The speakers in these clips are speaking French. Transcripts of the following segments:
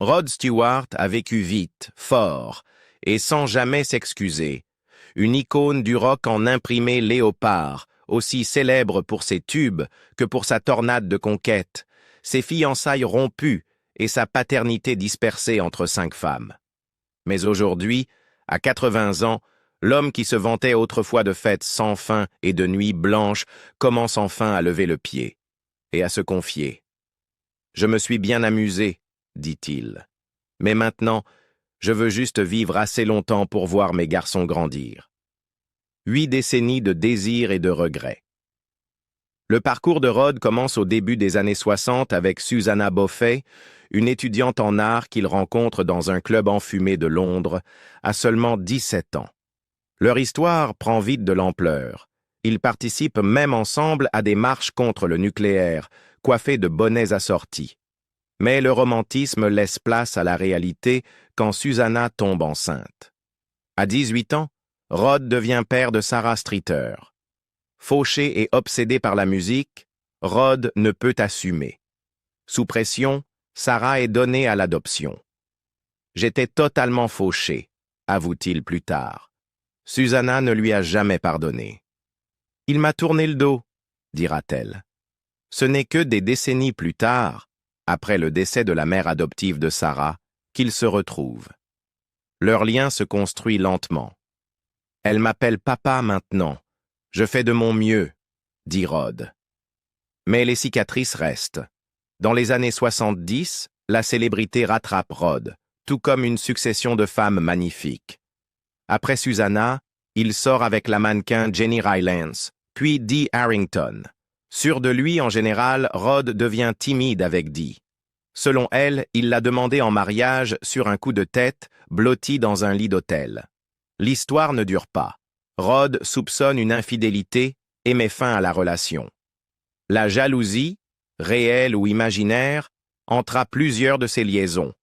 Rod Stewart a vécu vite, fort, et sans jamais s'excuser. Une icône du rock en imprimé léopard, aussi célèbre pour ses tubes que pour sa tornade de conquête, ses fiançailles rompues et sa paternité dispersée entre 5 femmes. Mais aujourd'hui, à 80 ans, l'homme qui se vantait autrefois de fêtes sans fin et de nuits blanches commence enfin à lever le pied et à se confier. « Je me suis bien amusé, dit-il. Mais maintenant, je veux juste vivre assez longtemps pour voir mes garçons grandir. » 8 décennies de désir et de regrets. Le parcours de Rod commence au début des années 60 avec Susanna Beaufet, une étudiante en art qu'il rencontre dans un club enfumé de Londres, à seulement 17 ans. Leur histoire prend vite de l'ampleur. Ils participent même ensemble à des marches contre le nucléaire, coiffés de bonnets assortis. Mais le romantisme laisse place à la réalité quand Susanna tombe enceinte. À 18 ans, Rod devient père de Sarah Streeter. Fauché et obsédé par la musique, Rod ne peut assumer. Sous pression, Sarah est donnée à l'adoption. « J'étais totalement fauché », avoue-t-il plus tard. Susanna ne lui a jamais pardonné. « Il m'a tourné le dos », dira-t-elle. Ce n'est que des décennies plus tard, après le décès de la mère adoptive de Sarah, qu'ils se retrouvent. Leur lien se construit lentement. « Elle m'appelle papa maintenant. Je fais de mon mieux », dit Rod. Mais les cicatrices restent. Dans les années 70, la célébrité rattrape Rod, tout comme une succession de femmes magnifiques. Après Susanna, il sort avec la mannequin Jenny Rylance, puis Dee Harrington. Sûr de lui, en général, Rod devient timide avec Dee. Selon elle, il l'a demandé en mariage sur un coup de tête, blotti dans un lit d'hôtel. L'histoire ne dure pas. Rod soupçonne une infidélité et met fin à la relation. La jalousie, réelle ou imaginaire, entra plusieurs de ces liaisons.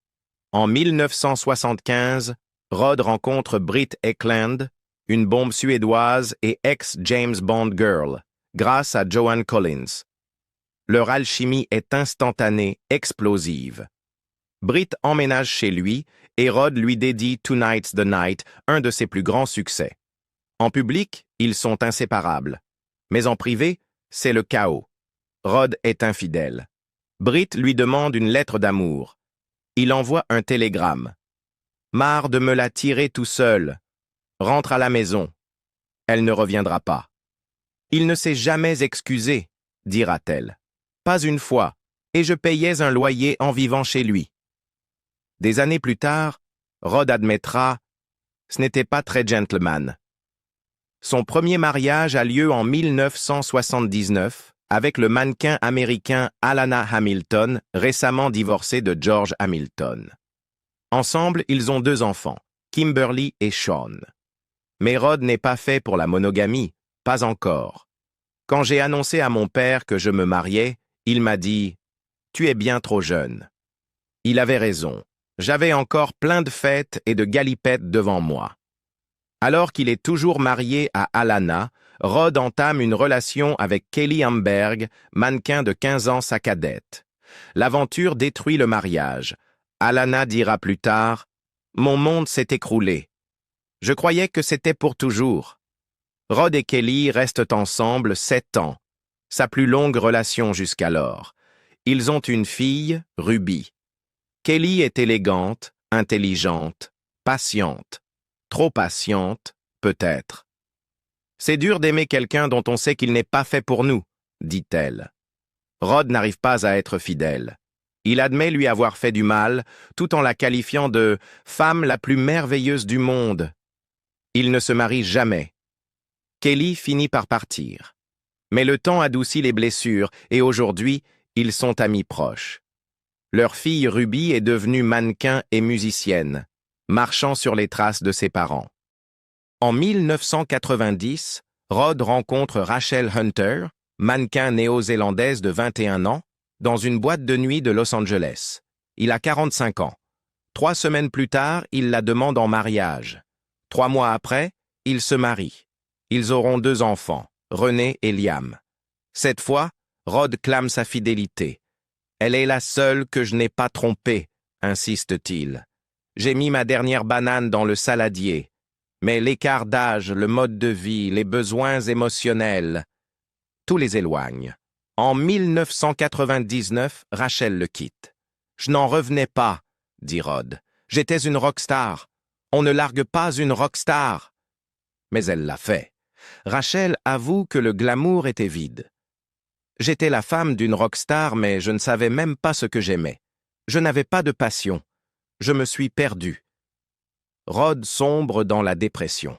En 1975, Rod rencontre Britt Ekland, une bombe suédoise et ex-James Bond girl, grâce à Joan Collins. Leur alchimie est instantanée, explosive. Britt emménage chez lui et Rod lui dédie Tonight's the Night, un de ses plus grands succès. En public, ils sont inséparables. Mais en privé, c'est le chaos. Rod est infidèle. Britt lui demande une lettre d'amour. Il envoie un télégramme. « Marre de me la tirer tout seul. Rentre à la maison. » Elle ne reviendra pas. « Il ne s'est jamais excusé, » dira-t-elle. « Pas une fois, et je payais un loyer en vivant chez lui. » Des années plus tard, Rod admettra « Ce n'était pas très gentleman. » Son premier mariage a lieu en 1979 avec le mannequin américain Alana Hamilton, récemment divorcée de George Hamilton. Ensemble, ils ont 2 enfants, Kimberly et Sean. Mais Rod n'est pas fait pour la monogamie, pas encore. Quand j'ai annoncé à mon père que je me mariais, il m'a dit « Tu es bien trop jeune ». Il avait raison. J'avais encore plein de fêtes et de galipettes devant moi. Alors qu'il est toujours marié à Alana, Rod entame une relation avec Kelly Amberg, mannequin de 15 ans sa cadette. L'aventure détruit le mariage. Alana dira plus tard « Mon monde s'est écroulé. Je croyais que c'était pour toujours. » Rod et Kelly restent ensemble 7 ans, sa plus longue relation jusqu'alors. Ils ont une fille, Ruby. Kelly est élégante, intelligente, patiente. Trop patiente, peut-être. « C'est dur d'aimer quelqu'un dont on sait qu'il n'est pas fait pour nous, » dit-elle. Rod n'arrive pas à être fidèle. Il admet lui avoir fait du mal, tout en la qualifiant de « femme la plus merveilleuse du monde ». Il ne se marie jamais. Kelly finit par partir. Mais le temps adoucit les blessures et aujourd'hui, ils sont amis proches. Leur fille Ruby est devenue mannequin et musicienne, marchant sur les traces de ses parents. En 1990, Rod rencontre Rachel Hunter, mannequin néo-zélandaise de 21 ans, dans une boîte de nuit de Los Angeles. Il a 45 ans. 3 semaines plus tard, il la demande en mariage. 3 mois après, ils se marient. Ils auront 2 enfants, René et Liam. Cette fois, Rod clame sa fidélité. « Elle est la seule que je n'ai pas trompée », insiste-t-il. J'ai mis ma dernière banane dans le saladier. Mais l'écart d'âge, le mode de vie, les besoins émotionnels, tout les éloigne. En 1999, Rachel le quitte. Je n'en revenais pas, dit Rod. J'étais une rockstar. On ne largue pas une rockstar. Mais elle l'a fait. Rachel avoue que le glamour était vide. J'étais la femme d'une rockstar, mais je ne savais même pas ce que j'aimais. Je n'avais pas de passion. Je me suis perdu. Rod sombre dans la dépression.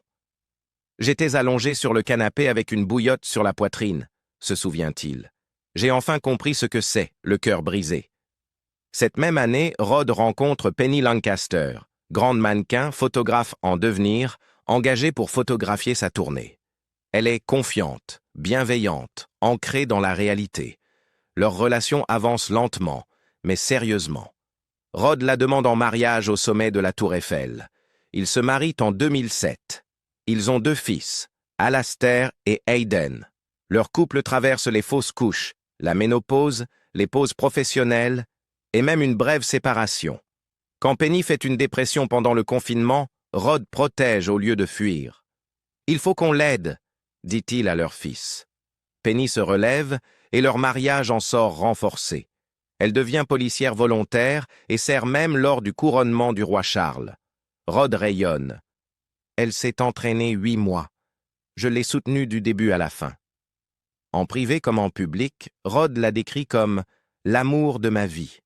J'étais allongé sur le canapé avec une bouillotte sur la poitrine, se souvient-il. J'ai enfin compris ce que c'est, le cœur brisé. Cette même année, Rod rencontre Penny Lancaster, grande mannequin, photographe en devenir, engagée pour photographier sa tournée. Elle est confiante, bienveillante, ancrée dans la réalité. Leur relation avance lentement, mais sérieusement. Rod la demande en mariage au sommet de la Tour Eiffel. Ils se marient en 2007. Ils ont 2 fils, Alastair et Hayden. Leur couple traverse les fausses couches, la ménopause, les pauses professionnelles et même une brève séparation. Quand Penny fait une dépression pendant le confinement, Rod protège au lieu de fuir. « Il faut qu'on l'aide », dit-il à leur fils. Penny se relève et leur mariage en sort renforcé. Elle devient policière volontaire et sert même lors du couronnement du roi Charles. Rod rayonne. Elle s'est entraînée 8 mois. Je l'ai soutenue du début à la fin. En privé comme en public, Rod la décrit comme « l'amour de ma vie ».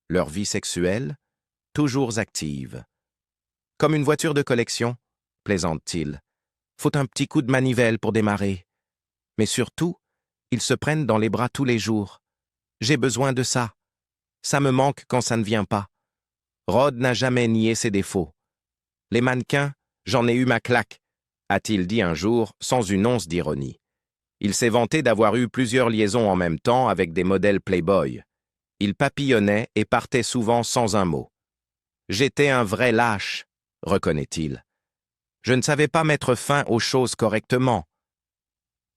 Leur vie sexuelle, toujours active. Comme une voiture de collection, plaisante-t-il. Faut un petit coup de manivelle pour démarrer. Mais surtout, ils se prennent dans les bras tous les jours. J'ai besoin de ça. Ça me manque quand ça ne vient pas. Rod n'a jamais nié ses défauts. Les mannequins, j'en ai eu ma claque, a-t-il dit un jour sans une once d'ironie. Il s'est vanté d'avoir eu plusieurs liaisons en même temps avec des modèles Playboy. Il papillonnait et partait souvent sans un mot. J'étais un vrai lâche, reconnaît-il. Je ne savais pas mettre fin aux choses correctement.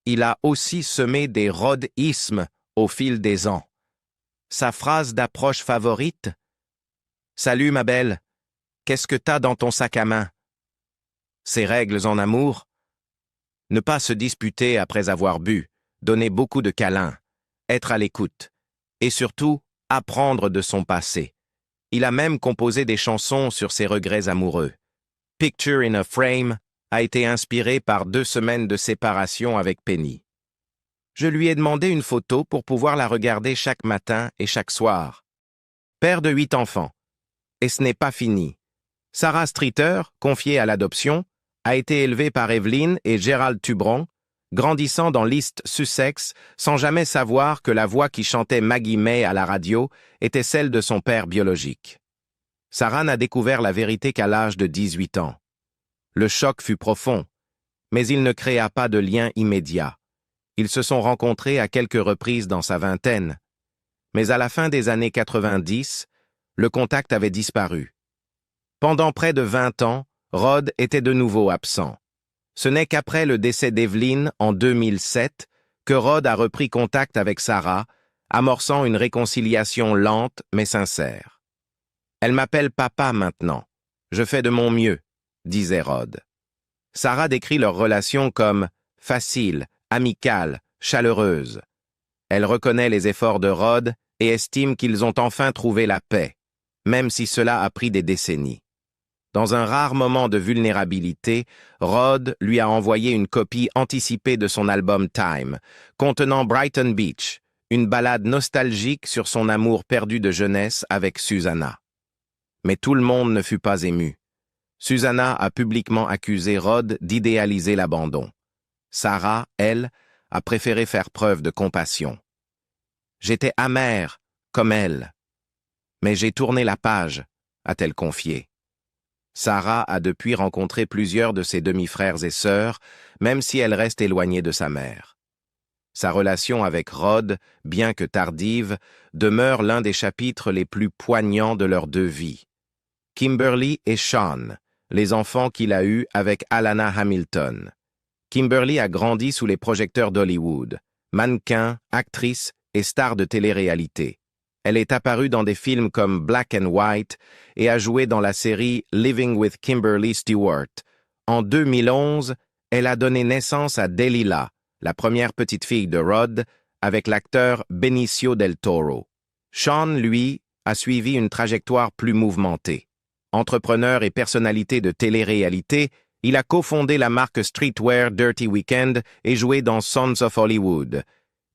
Il a aussi semé des rodismes au fil des ans. Sa phrase d'approche favorite? « Salut ma belle, qu'est-ce que t'as dans ton sac à main ?» Ses règles en amour? Ne pas se disputer après avoir bu, donner beaucoup de câlins, être à l'écoute, et surtout, apprendre de son passé. Il a même composé des chansons sur ses regrets amoureux. Picture in a Frame a été inspiré par 2 semaines de séparation avec Penny. Je lui ai demandé une photo pour pouvoir la regarder chaque matin et chaque soir. Père de 8 enfants. Et ce n'est pas fini. Sarah Streeter, confiée à l'adoption, a été élevée par Evelyn et Gérald Tubron, grandissant dans l'East Sussex sans jamais savoir que la voix qui chantait Maggie May à la radio était celle de son père biologique. Sarah n'a découvert la vérité qu'à l'âge de 18 ans. Le choc fut profond, mais il ne créa pas de lien immédiat. Ils se sont rencontrés à quelques reprises dans sa vingtaine. Mais à la fin des années 90, le contact avait disparu. Pendant près de 20 ans, Rod était de nouveau absent. Ce n'est qu'après le décès d'Evelyn en 2007 que Rod a repris contact avec Sarah, amorçant une réconciliation lente mais sincère. « Elle m'appelle papa maintenant. Je fais de mon mieux », disait Rod. Sarah décrit leur relation comme « facile, amicale, chaleureuse ». Elle reconnaît les efforts de Rod et estime qu'ils ont enfin trouvé la paix, même si cela a pris des décennies. Dans un rare moment de vulnérabilité, Rod lui a envoyé une copie anticipée de son album Time, contenant Brighton Beach, une ballade nostalgique sur son amour perdu de jeunesse avec Susanna. Mais tout le monde ne fut pas ému. Susanna a publiquement accusé Rod d'idéaliser l'abandon. Sarah, elle, a préféré faire preuve de compassion. « J'étais amère, comme elle. Mais j'ai tourné la page », a-t-elle confié. Sarah a depuis rencontré plusieurs de ses demi-frères et sœurs, même si elle reste éloignée de sa mère. Sa relation avec Rod, bien que tardive, demeure l'un des chapitres les plus poignants de leurs 2 vies. Kimberly et Sean, les enfants qu'il a eus avec Alana Hamilton. Kimberly a grandi sous les projecteurs d'Hollywood, mannequin, actrice et star de télé-réalité. Elle est apparue dans des films comme Black and White et a joué dans la série Living with Kimberly Stewart. En 2011, elle a donné naissance à Delilah, la première petite fille de Rod, avec l'acteur Benicio del Toro. Sean, lui, a suivi une trajectoire plus mouvementée. Entrepreneur et personnalité de télé-réalité, il a cofondé la marque streetwear Dirty Weekend et joué dans Sons of Hollywood.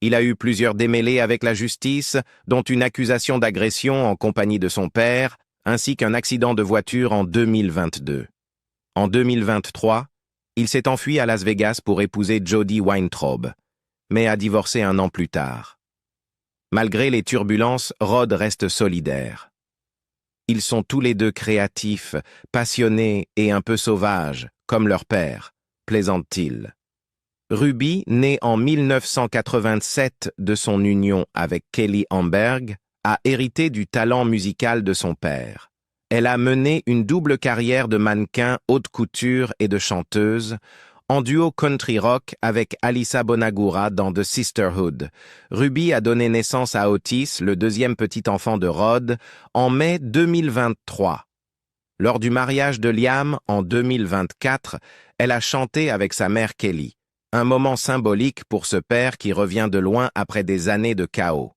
Il a eu plusieurs démêlés avec la justice, dont une accusation d'agression en compagnie de son père, ainsi qu'un accident de voiture en 2022. En 2023, il s'est enfui à Las Vegas pour épouser Jodie Weintraub, mais a divorcé un an plus tard. Malgré les turbulences, Rod reste solidaire. Ils sont tous les deux créatifs, passionnés et un peu sauvages, comme leur père, plaisante-t-il. Ruby, née en 1987 de son union avec Kelly Amberg, a hérité du talent musical de son père. Elle a mené une double carrière de mannequin, haute couture et de chanteuse, en duo country rock avec Alyssa Bonagura dans The Sisterhood. Ruby a donné naissance à Otis, le deuxième petit enfant de Rod, en mai 2023. Lors du mariage de Liam en 2024, elle a chanté avec sa mère Kelly. Un moment symbolique pour ce père qui revient de loin après des années de chaos.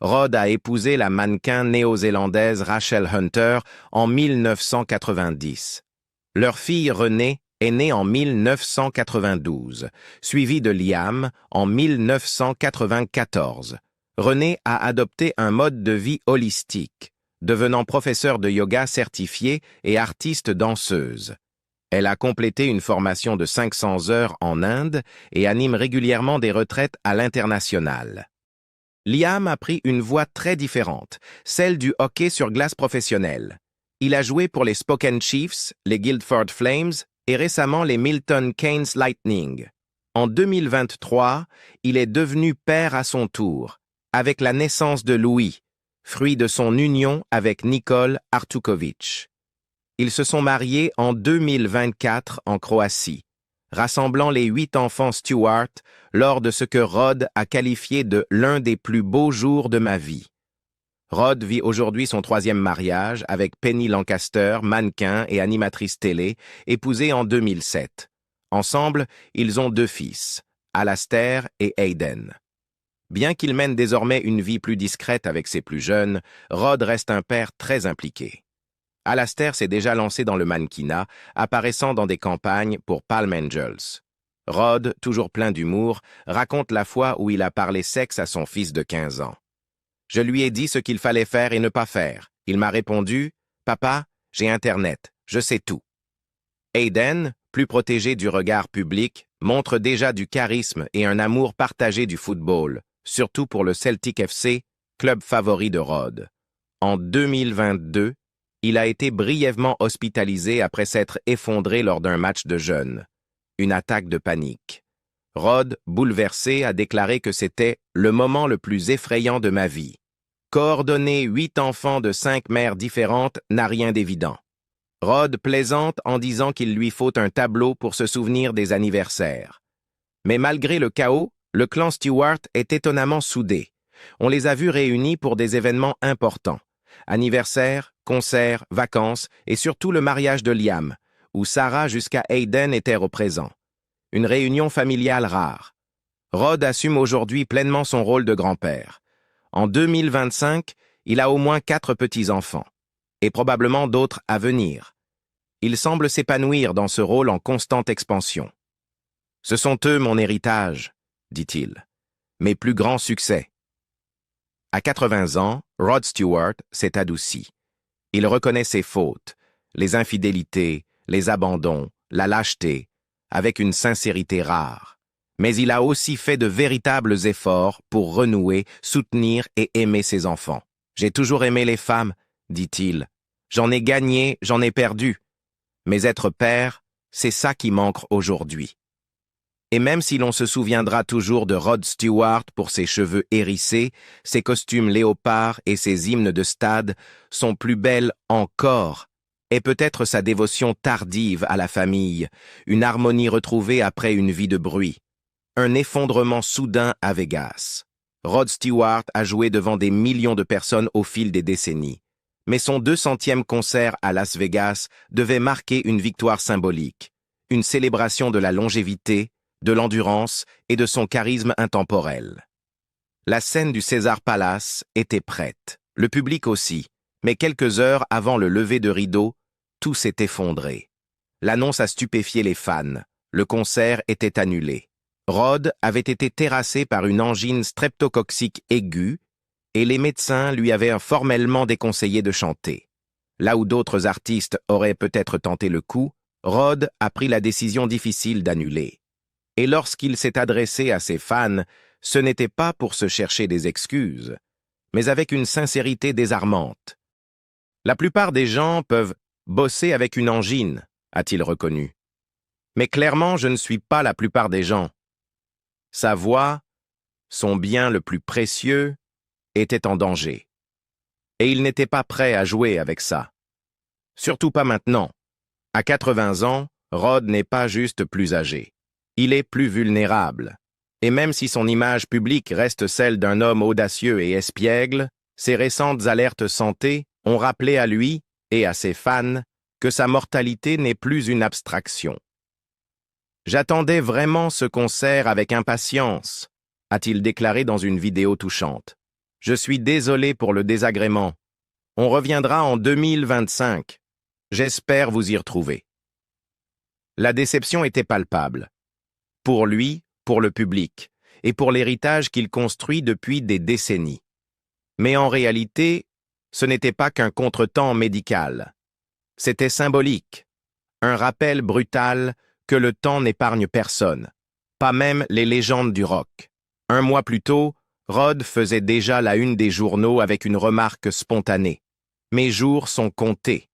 Rod a épousé la mannequin néo-zélandaise Rachel Hunter en 1990. Leur fille Renée est née en 1992, suivie de Liam en 1994. Renée a adopté un mode de vie holistique, devenant professeure de yoga certifiée et artiste danseuse. Elle a complété une formation de 500 heures en Inde et anime régulièrement des retraites à l'international. Liam a pris une voie très différente, celle du hockey sur glace professionnel. Il a joué pour les Spokane Chiefs, les Guildford Flames et récemment les Milton Keynes Lightning. En 2023, il est devenu père à son tour, avec la naissance de Louis, fruit de son union avec Nicole Artukovic. Ils se sont mariés en 2024 en Croatie, rassemblant les 8 enfants Stewart lors de ce que Rod a qualifié de l'un des plus beaux jours de ma vie. Rod vit aujourd'hui son 3e mariage avec Penny Lancaster, mannequin et animatrice télé, épousée en 2007. Ensemble, ils ont 2 fils, Alastair et Hayden. Bien qu'il mène désormais une vie plus discrète avec ses plus jeunes, Rod reste un père très impliqué. Alastair s'est déjà lancé dans le mannequinat, apparaissant dans des campagnes pour Palm Angels. Rod, toujours plein d'humour, raconte la fois où il a parlé sexe à son fils de 15 ans. « Je lui ai dit ce qu'il fallait faire et ne pas faire. Il m'a répondu, « Papa, j'ai Internet, je sais tout. » Hayden, plus protégé du regard public, montre déjà du charisme et un amour partagé du football, surtout pour le Celtic FC, club favori de Rod. En 2022, il a été brièvement hospitalisé après s'être effondré lors d'un match de jeunes. Une attaque de panique. Rod, bouleversé, a déclaré que c'était « le moment le plus effrayant de ma vie ». Coordonner 8 enfants de 5 mères différentes n'a rien d'évident. Rod plaisante en disant qu'il lui faut un tableau pour se souvenir des anniversaires. Mais malgré le chaos, le clan Stewart est étonnamment soudé. On les a vus réunis pour des événements importants. Anniversaires, concerts, vacances et surtout le mariage de Liam, où Sarah jusqu'à Hayden étaient présents. Une réunion familiale rare. Rod assume aujourd'hui pleinement son rôle de grand-père. En 2025, il a au moins 4 petits-enfants, et probablement d'autres à venir. Il semble s'épanouir dans ce rôle en constante expansion. « Ce sont eux mon héritage », dit-il, « mes plus grands succès. » À 80 ans, Rod Stewart s'est adouci. Il reconnaît ses fautes, les infidélités, les abandons, la lâcheté, avec une sincérité rare. Mais il a aussi fait de véritables efforts pour renouer, soutenir et aimer ses enfants. « J'ai toujours aimé les femmes, » dit-il. « J'en ai gagné, j'en ai perdu. Mais être père, c'est ça qui manque aujourd'hui. » Et même si l'on se souviendra toujours de Rod Stewart pour ses cheveux hérissés, ses costumes léopards et ses hymnes de stade, son plus bel encore est peut-être sa dévotion tardive à la famille, une harmonie retrouvée après une vie de bruit, un effondrement soudain à Vegas. Rod Stewart a joué devant des millions de personnes au fil des décennies. Mais son 200e concert à Las Vegas devait marquer une victoire symbolique, une célébration de la longévité, de l'endurance et de son charisme intemporel. La scène du Caesars Palace était prête, le public aussi, mais quelques heures avant le lever de rideau, tout s'est effondré. L'annonce a stupéfié les fans. Le concert était annulé. Rod avait été terrassé par une angine streptococcique aiguë et les médecins lui avaient formellement déconseillé de chanter. Là où d'autres artistes auraient peut-être tenté le coup, Rod a pris la décision difficile d'annuler. Et lorsqu'il s'est adressé à ses fans, ce n'était pas pour se chercher des excuses, mais avec une sincérité désarmante. La plupart des gens peuvent bosser avec une angine, a-t-il reconnu. Mais clairement, je ne suis pas la plupart des gens. Sa voix, son bien le plus précieux, était en danger. Et il n'était pas prêt à jouer avec ça. Surtout pas maintenant. À 80 ans, Rod n'est pas juste plus âgé. Il est plus vulnérable. Et même si son image publique reste celle d'un homme audacieux et espiègle, ses récentes alertes santé ont rappelé à lui et à ses fans que sa mortalité n'est plus une abstraction. J'attendais vraiment ce concert avec impatience, a-t-il déclaré dans une vidéo touchante. Je suis désolé pour le désagrément. On reviendra en 2025. J'espère vous y retrouver. La déception était palpable. Pour lui, pour le public, et pour l'héritage qu'il construit depuis des décennies. Mais en réalité, ce n'était pas qu'un contretemps médical. C'était symbolique. Un rappel brutal que le temps n'épargne personne, pas même les légendes du rock. Un mois plus tôt, Rod faisait déjà la une des journaux avec une remarque spontanée. « Mes jours sont comptés ».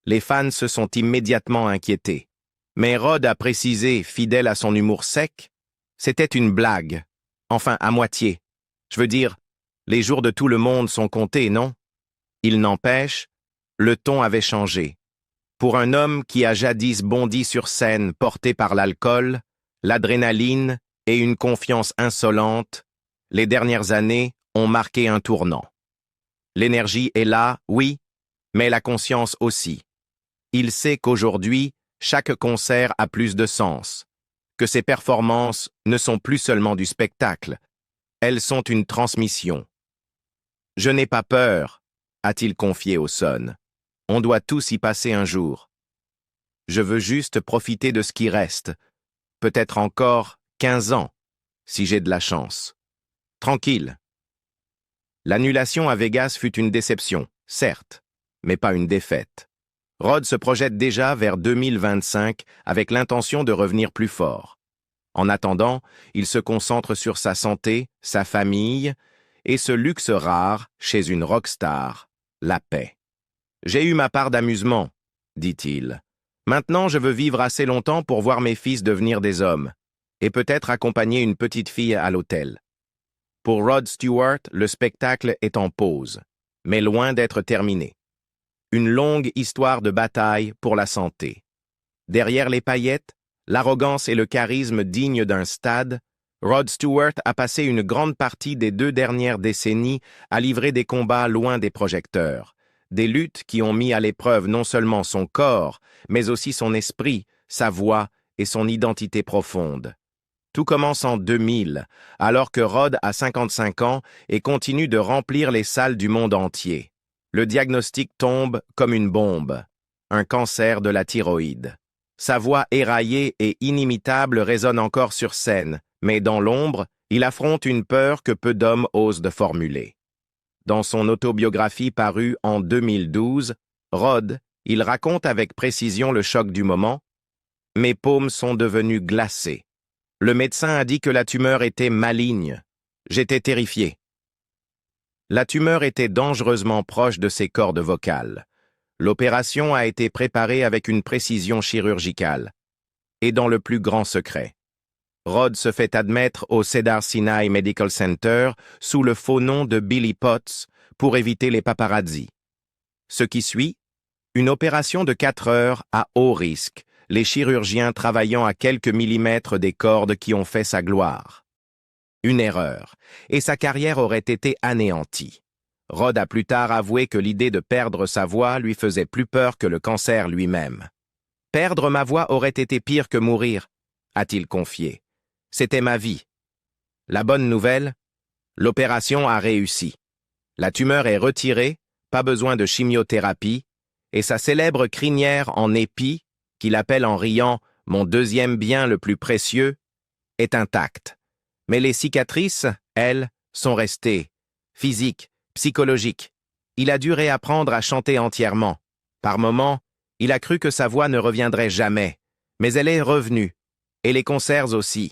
Les fans se sont immédiatement inquiétés. Mais Rod a précisé, fidèle à son humour sec, c'était une blague. Enfin, à moitié. Je veux dire, les jours de tout le monde sont comptés, non? Il n'empêche, le ton avait changé. Pour un homme qui a jadis bondi sur scène porté par l'alcool, l'adrénaline et une confiance insolente, les dernières années ont marqué un tournant. L'énergie est là, oui, mais la conscience aussi. Il sait qu'aujourd'hui, chaque concert a plus de sens, que ses performances ne sont plus seulement du spectacle, elles sont une transmission. « Je n'ai pas peur », a-t-il confié au Sun. « On doit tous y passer un jour. Je veux juste profiter de ce qui reste, peut-être encore 15 ans, si j'ai de la chance. Tranquille. » L'annulation à Vegas fut une déception, certes, mais pas une défaite. Rod se projette déjà vers 2025 avec l'intention de revenir plus fort. En attendant, il se concentre sur sa santé, sa famille et ce luxe rare chez une rockstar, la paix. « J'ai eu ma part d'amusement, » dit-il. « Maintenant, je veux vivre assez longtemps pour voir mes fils devenir des hommes et peut-être accompagner une petite fille à l'hôtel. » Pour Rod Stewart, le spectacle est en pause, mais loin d'être terminé. Une longue histoire de bataille pour la santé. Derrière les paillettes, l'arrogance et le charisme dignes d'un stade, Rod Stewart a passé une grande partie des 2 dernières décennies à livrer des combats loin des projecteurs, des luttes qui ont mis à l'épreuve non seulement son corps, mais aussi son esprit, sa voix et son identité profonde. Tout commence en 2000, alors que Rod a 55 ans et continue de remplir les salles du monde entier. Le diagnostic tombe comme une bombe, un cancer de la thyroïde. Sa voix éraillée et inimitable résonne encore sur scène, mais dans l'ombre, il affronte une peur que peu d'hommes osent de formuler. Dans son autobiographie parue en 2012, Rod, il raconte avec précision le choc du moment. « Mes paumes sont devenues glacées. Le médecin a dit que la tumeur était maligne. J'étais terrifié. » La tumeur était dangereusement proche de ses cordes vocales. L'opération a été préparée avec une précision chirurgicale et dans le plus grand secret. Rod se fait admettre au Cedars-Sinai Medical Center sous le faux nom de Billy Potts pour éviter les paparazzis. Ce qui suit, une opération de 4 heures à haut risque, les chirurgiens travaillant à quelques millimètres des cordes qui ont fait sa gloire. Une erreur, et sa carrière aurait été anéantie. Rod a plus tard avoué que l'idée de perdre sa voix lui faisait plus peur que le cancer lui-même. « Perdre ma voix aurait été pire que mourir », a-t-il confié. « C'était ma vie. » La bonne nouvelle, l'opération a réussi. La tumeur est retirée, pas besoin de chimiothérapie, et sa célèbre crinière en épi, qu'il appelle en riant « mon deuxième bien le plus précieux », est intacte. Mais les cicatrices, elles, sont restées. Physiques, psychologiques. Il a dû réapprendre à chanter entièrement. Par moments, il a cru que sa voix ne reviendrait jamais. Mais elle est revenue. Et les concerts aussi.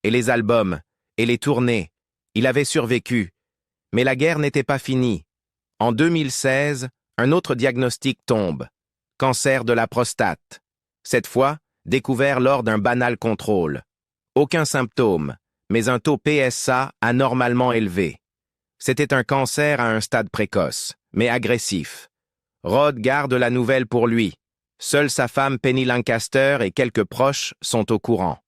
Et les albums. Et les tournées. Il avait survécu. Mais la guerre n'était pas finie. En 2016, un autre diagnostic tombe. Cancer de la prostate. Cette fois, découvert lors d'un banal contrôle. Aucun symptôme, mais un taux PSA anormalement élevé. C'était un cancer à un stade précoce, mais agressif. Rod garde la nouvelle pour lui. Seule sa femme Penny Lancaster et quelques proches sont au courant.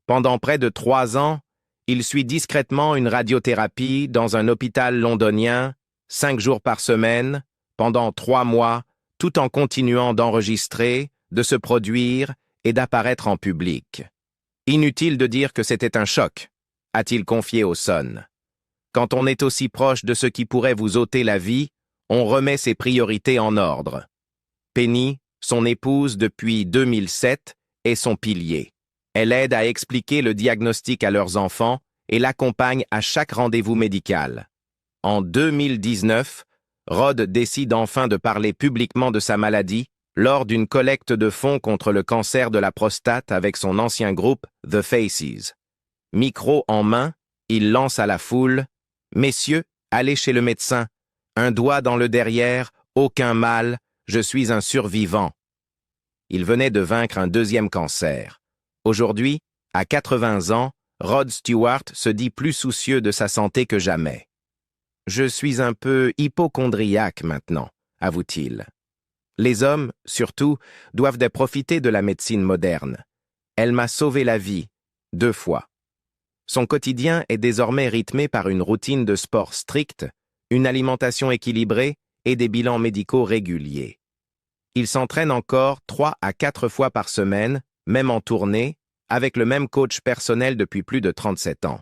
Pendant près de 3 ans, il suit discrètement une radiothérapie dans un hôpital londonien, 5 jours par semaine, pendant 3 mois, tout en continuant d'enregistrer, de se produire et d'apparaître en public. Inutile de dire que c'était un choc, a-t-il confié au Sun. Quand on est aussi proche de ce qui pourrait vous ôter la vie, on remet ses priorités en ordre. Penny, son épouse depuis 2007, est son pilier. Elle aide à expliquer le diagnostic à leurs enfants et l'accompagne à chaque rendez-vous médical. En 2019, Rod décide enfin de parler publiquement de sa maladie lors d'une collecte de fonds contre le cancer de la prostate avec son ancien groupe The Faces. Micro en main, il lance à la foule « Messieurs, allez chez le médecin. Un doigt dans le derrière, aucun mal, je suis un survivant. » Il venait de vaincre un 2e cancer. Aujourd'hui, à 80 ans, Rod Stewart se dit plus soucieux de sa santé que jamais. « Je suis un peu hypocondriaque maintenant », avoue-t-il. Les hommes, surtout, doivent profiter de la médecine moderne. Elle m'a sauvé la vie, 2 fois. Son quotidien est désormais rythmé par une routine de sport stricte, une alimentation équilibrée et des bilans médicaux réguliers. Il s'entraîne encore 3 à 4 fois par semaine, même en tournée, avec le même coach personnel depuis plus de 37 ans.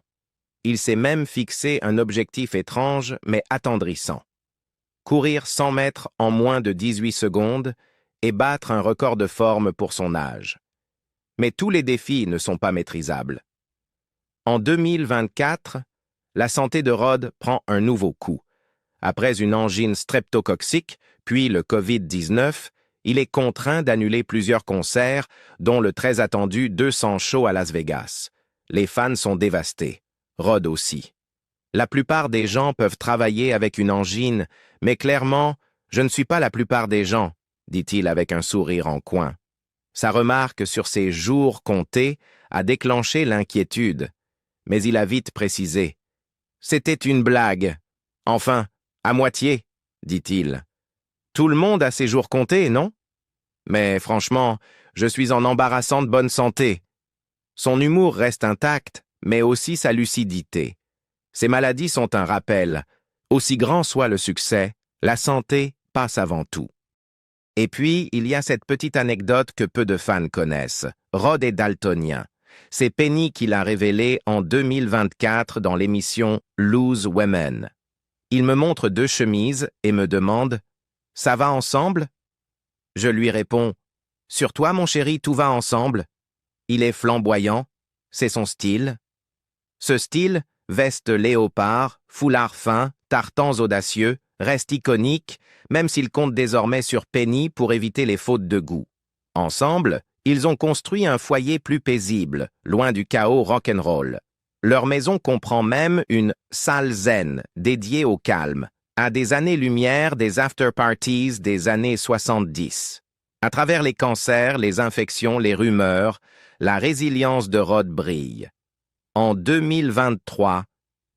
Il s'est même fixé un objectif étrange mais attendrissant. Courir 100 mètres en moins de 18 secondes et battre un record de forme pour son âge. Mais tous les défis ne sont pas maîtrisables. En 2024, la santé de Rod prend un nouveau coup. Après une angine streptococcique, puis le COVID-19, il est contraint d'annuler plusieurs concerts, dont le très attendu 200 shows à Las Vegas. Les fans sont dévastés. Rod aussi. La plupart des gens peuvent travailler avec une angine, mais clairement, je ne suis pas la plupart des gens, dit-il avec un sourire en coin. Sa remarque sur ses jours comptés a déclenché l'inquiétude, mais il a vite précisé. C'était une blague. Enfin, à moitié, dit-il. Tout le monde a ses jours comptés, non? Mais franchement, je suis en embarrassante bonne santé. Son humour reste intact, mais aussi sa lucidité. Ces maladies sont un rappel. Aussi grand soit le succès, la santé passe avant tout. Et puis, il y a cette petite anecdote que peu de fans connaissent. Rod est daltonien. C'est Penny qui l'a révélé en 2024 dans l'émission Lose Women. Il me montre 2 chemises et me demande « Ça va ensemble ?» Je lui réponds « Sur toi, mon chéri, tout va ensemble. » Il est flamboyant, c'est son style. Ce style, veste léopard, foulard fin, tartans audacieux, reste iconique, même s'il compte désormais sur Penny pour éviter les fautes de goût. Ensemble, ils ont construit un foyer plus paisible, loin du chaos rock'n'roll. Leur maison comprend même une salle zen dédiée au calme, à des années-lumière des after-parties des années 70. À travers les cancers, les infections, les rumeurs, la résilience de Rod brille. En 2023,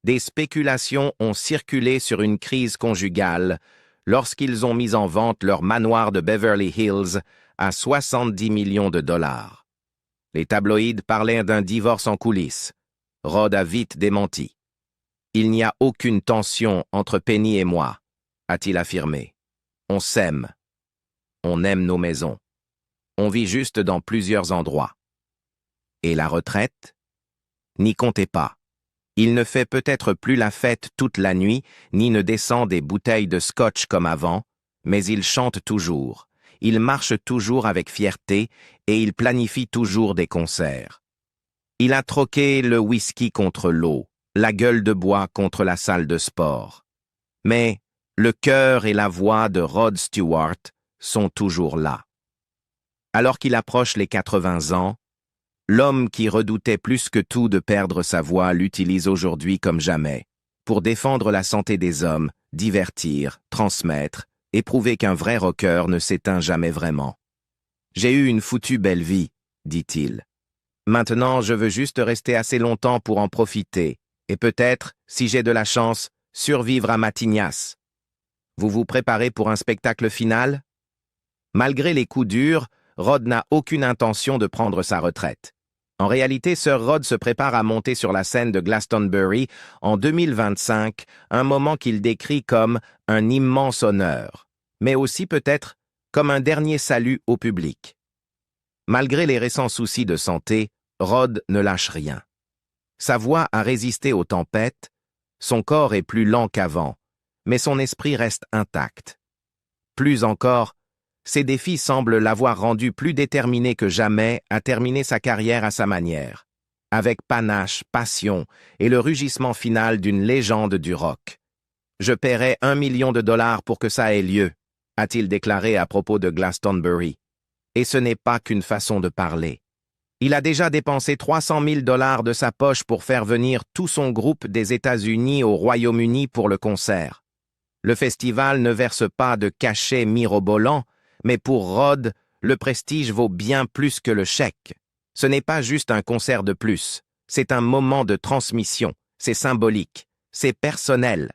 des spéculations ont circulé sur une crise conjugale lorsqu'ils ont mis en vente leur manoir de Beverly Hills à 70 millions de dollars. Les tabloïds parlaient d'un divorce en coulisses. Rod a vite démenti. Il n'y a aucune tension entre Penny et moi, a-t-il affirmé. On s'aime. On aime nos maisons. On vit juste dans plusieurs endroits. Et la retraite? N'y comptez pas. Il ne fait peut-être plus la fête toute la nuit, ni ne descend des bouteilles de scotch comme avant, mais il chante toujours, il marche toujours avec fierté et il planifie toujours des concerts. Il a troqué le whisky contre l'eau, la gueule de bois contre la salle de sport. Mais le cœur et la voix de Rod Stewart sont toujours là. Alors qu'il approche les 80 ans, l'homme qui redoutait plus que tout de perdre sa voix l'utilise aujourd'hui comme jamais, pour défendre la santé des hommes, divertir, transmettre, et prouver qu'un vrai rocker ne s'éteint jamais vraiment. « J'ai eu une foutue belle vie, dit-il. Maintenant, je veux juste rester assez longtemps pour en profiter, et peut-être, si j'ai de la chance, survivre à ma tignasse. Vous vous préparez pour un spectacle final? » Malgré les coups durs, Rod n'a aucune intention de prendre sa retraite. En réalité, Sir Rod se prépare à monter sur la scène de Glastonbury en 2025, un moment qu'il décrit comme un immense honneur, mais aussi peut-être comme un dernier salut au public. Malgré les récents soucis de santé, Rod ne lâche rien. Sa voix a résisté aux tempêtes, son corps est plus lent qu'avant, mais son esprit reste intact. Plus encore, ses défis semblent l'avoir rendu plus déterminé que jamais à terminer sa carrière à sa manière, avec panache, passion et le rugissement final d'une légende du rock. « Je paierai $1 million pour que ça ait lieu », a-t-il déclaré à propos de Glastonbury. Et ce n'est pas qu'une façon de parler. Il a déjà dépensé $300 000 de sa poche pour faire venir tout son groupe des États-Unis au Royaume-Uni pour le concert. Le festival ne verse pas de cachet mirobolant, mais pour Rod, le prestige vaut bien plus que le chèque. Ce n'est pas juste un concert de plus, c'est un moment de transmission, c'est symbolique, c'est personnel.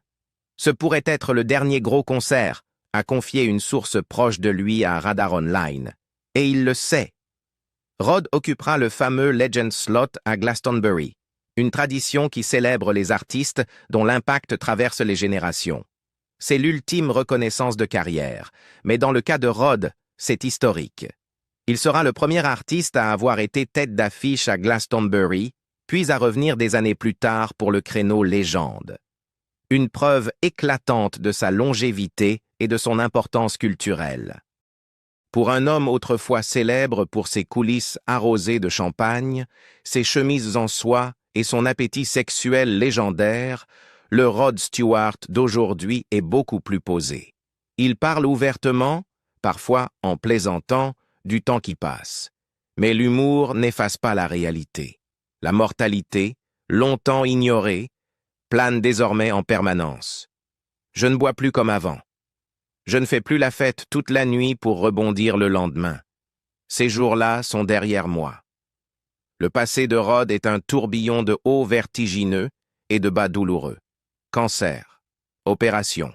Ce pourrait être le dernier gros concert, a confié une source proche de lui à Radar Online. Et il le sait. Rod occupera le fameux Legend Slot à Glastonbury, une tradition qui célèbre les artistes dont l'impact traverse les générations. C'est l'ultime reconnaissance de carrière, mais dans le cas de Rod, c'est historique. Il sera le premier artiste à avoir été tête d'affiche à Glastonbury, puis à revenir des années plus tard pour le créneau légende. Une preuve éclatante de sa longévité et de son importance culturelle. Pour un homme autrefois célèbre pour ses coulisses arrosées de champagne, ses chemises en soie et son appétit sexuel légendaire, le Rod Stewart d'aujourd'hui est beaucoup plus posé. Il parle ouvertement, parfois en plaisantant, du temps qui passe. Mais l'humour n'efface pas la réalité. La mortalité, longtemps ignorée, plane désormais en permanence. Je ne bois plus comme avant. Je ne fais plus la fête toute la nuit pour rebondir le lendemain. Ces jours-là sont derrière moi. Le passé de Rod est un tourbillon de hauts vertigineux et de bas douloureux. Cancer, opération,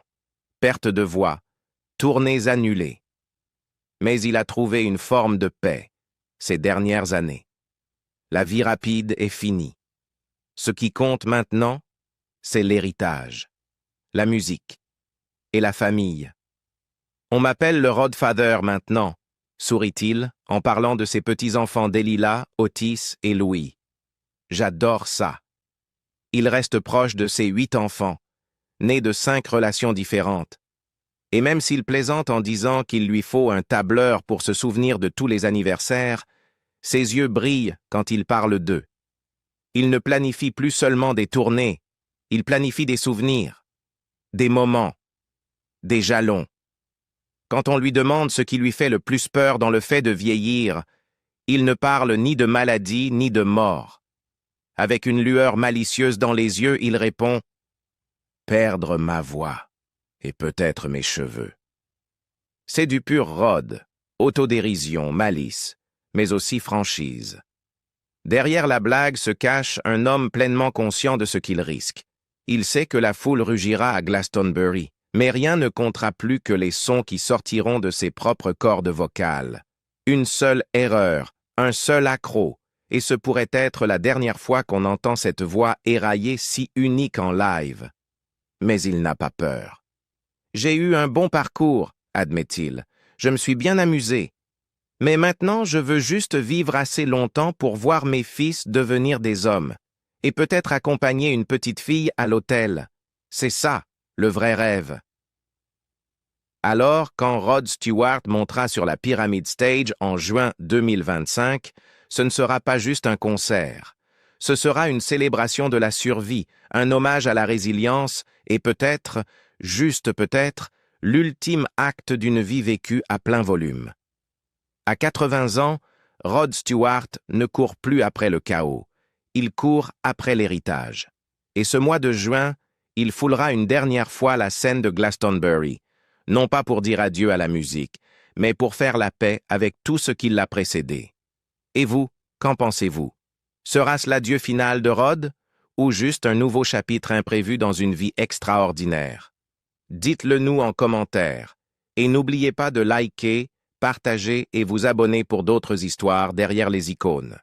perte de voix, tournées annulées. Mais il a trouvé une forme de paix ces dernières années. La vie rapide est finie. Ce qui compte maintenant, c'est l'héritage, la musique et la famille. On m'appelle le Rodfather maintenant, sourit-il en parlant de ses petits-enfants Delilah, Otis et Louis. J'adore ça. Il reste proche de ses 8 enfants, nés de 5 relations différentes. Et même s'il plaisante en disant qu'il lui faut un tableur pour se souvenir de tous les anniversaires, ses yeux brillent quand il parle d'eux. Il ne planifie plus seulement des tournées, il planifie des souvenirs, des moments, des jalons. Quand on lui demande ce qui lui fait le plus peur dans le fait de vieillir, il ne parle ni de maladie ni de mort. Avec une lueur malicieuse dans les yeux, il répond « Perdre ma voix et peut-être mes cheveux ». C'est du pur Rod, autodérision, malice, mais aussi franchise. Derrière la blague se cache un homme pleinement conscient de ce qu'il risque. Il sait que la foule rugira à Glastonbury, mais rien ne comptera plus que les sons qui sortiront de ses propres cordes vocales. Une seule erreur, un seul accroc, et ce pourrait être la dernière fois qu'on entend cette voix éraillée si unique en live. Mais il n'a pas peur. « J'ai eu un bon parcours, admet-il. Je me suis bien amusé. Mais maintenant, je veux juste vivre assez longtemps pour voir mes fils devenir des hommes, et peut-être accompagner une petite fille à l'hôtel. C'est ça, le vrai rêve. » Alors, quand Rod Stewart montera sur la Pyramid Stage en juin 2025, ce ne sera pas juste un concert. Ce sera une célébration de la survie, un hommage à la résilience et peut-être, juste peut-être, l'ultime acte d'une vie vécue à plein volume. À 80 ans, Rod Stewart ne court plus après le chaos. Il court après l'héritage. Et ce mois de juin, il foulera une dernière fois la scène de Glastonbury, non pas pour dire adieu à la musique, mais pour faire la paix avec tout ce qui l'a précédé. Et vous, qu'en pensez-vous? Sera-ce l'adieu final de Rod, ou juste un nouveau chapitre imprévu dans une vie extraordinaire? Dites-le nous en commentaire, et n'oubliez pas de liker, partager et vous abonner pour d'autres histoires derrière les icônes.